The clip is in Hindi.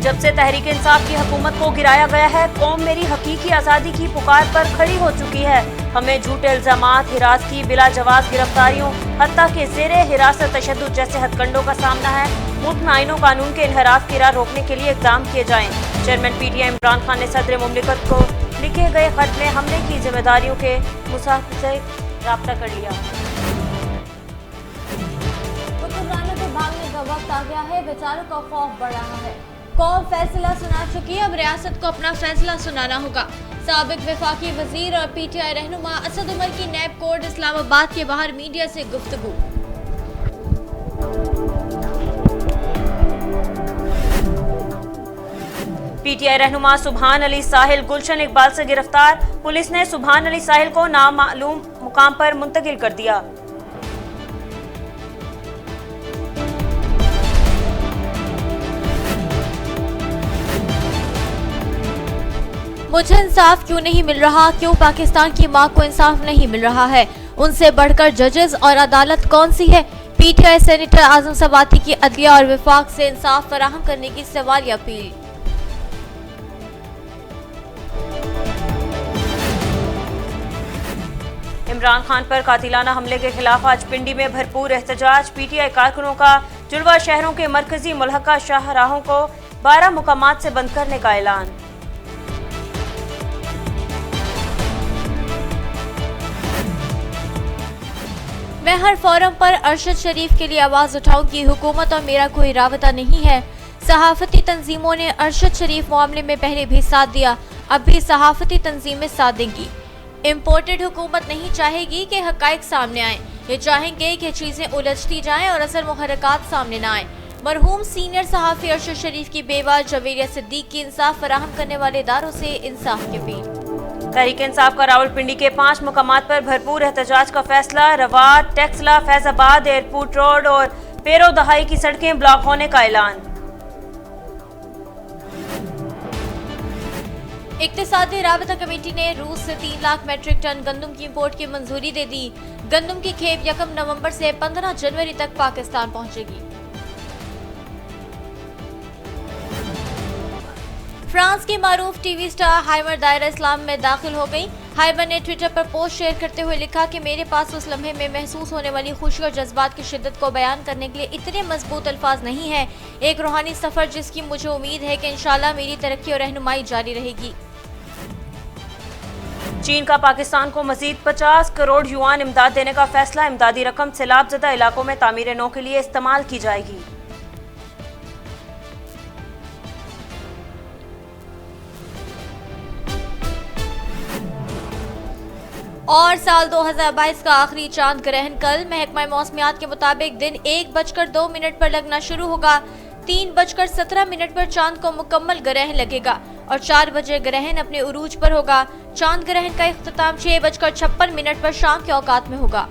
जब से तहरीक इंसाफ की हुकूमत को गिराया गया है, कौम मेरी हकीकी आज़ादी की पुकार पर खड़ी हो चुकी है। हमें झूठे इल्जामात, हिरासती, बिला जवाब गिरफ्तारियों, हत्ता के ज़ेरे हिरासत तशद्दुद जैसे हथकंडों का सामना है। मुल्क में आईन और कानून के इनहराफ की राह रोकने के लिए इक़दाम किए जाएं। चेयरमैन PTI इमरान खान ने सदर मुमलिकत को लिखे गए खत में हमले की जिम्मेदारियों के मुसाफिर से राब्ता कर लिया। हुक्मरानों के भागने का वक्त आ गया है, बेचारों का खौफ बढ़ रहा है। कौम फैसला सुना चुकी है, अब रियासत को अपना फैसला सुनाना होगा। साबिक वफाकी वजीर और PTI रहनुमा असद उमर की नैब कोर्ट इस्लामाबाद के बाहर मीडिया से गुफ्तगू। PTI रहनुमा सुभान अली साहिल गुलशन इकबाल से गिरफ्तार। पुलिस ने सुभान अली साहिल को नामालूम मुकाम पर मुंतकिल कर दिया। मुझे इंसाफ क्यों नहीं मिल रहा? क्यों पाकिस्तान की मां को इंसाफ नहीं मिल रहा है? उनसे बढ़कर जजेस और अदालत कौन सी है? PTI सेनेटर आजम सवाती की अदलिया और विफाक से इंसाफ फराहम करने की सवालिया अपील। इमरान खान पर कातिलाना हमले के खिलाफ आज पिंडी में भरपूर एहतजाज। PTI कारकुनों का जुड़वा शहरों के मरकजी मुल्हका शाहराहों को 12 मुकामात से बंद करने का ऐलान। मैं हर फोरम पर अरशद शरीफ के लिए आवाज उठाऊंगी। हुकूमत और मेरा कोई राबता नहीं है। सहाफती तंजीमों ने अरशद शरीफ मामले में पहले भी साथ दिया, अब भी सहाफती तंजीमें साथ देंगी। इम्पोर्टेड हुकूमत नहीं चाहेगी कि हकाइक सामने आए, ये चाहेंगे कि चीजें उलझती जाएं और असल मुहर्रकात सामने न आए। मरहूम सीनियर सहाफी अरशद शरीफ की बेवा जवेरिया सिद्दीक की इंसाफ फराहम करने वाले इदारों से इंसाफ की अपील। तहरीक इंसाफ का रावलपिंडी के 5 मुकामात पर भरपूर एहतजाज का फैसला। रवात, टेक्सला, फैजाबाद, एयरपोर्ट रोड और पेरो दहाई की सड़कें ब्लॉक होने का ऐलान। इक्तिसादी राबता कमेटी ने रूस से 3 लाख मेट्रिक टन गंदम की इंपोर्ट की मंजूरी दे दी। गंदम की खेप 1 नवंबर से 15 जनवरी तक पाकिस्तान पहुंचेगी। फ्रांस की मारूफ टीवी स्टार हाइबर दायरा इस्लाम में दाखिल हो गई। हाइबर ने ट्विटर पर पोस्ट शेयर करते हुए लिखा कि मेरे पास उस लम्हे में महसूस होने वाली खुशी और जज्बात की शिद्दत को बयान करने के लिए इतने मजबूत अल्फाज नहीं है। एक रूहानी सफर जिसकी मुझे उम्मीद है कि इंशाल्लाह मेरी तरक्की और रहनुमाई जारी रहेगी। चीन का पाकिस्तान को मजीद 50 करोड़ युआन इमदाद देने का फैसला। इमदादी रकम सैलाबजदा इलाकों में तामीर नौ के लिए इस्तेमाल की जाएगी। और साल 2022 का आखिरी चांद ग्रहण कल। महकमा मौसमियात के मुताबिक दिन 1:02 पर लगना शुरू होगा। 3:17 पर चांद को मुकम्मल ग्रहण लगेगा और 4 बजे ग्रहण अपने उरूज पर होगा। चांद ग्रहण का इख्तिताम 6:56 पर शाम के औकात में होगा।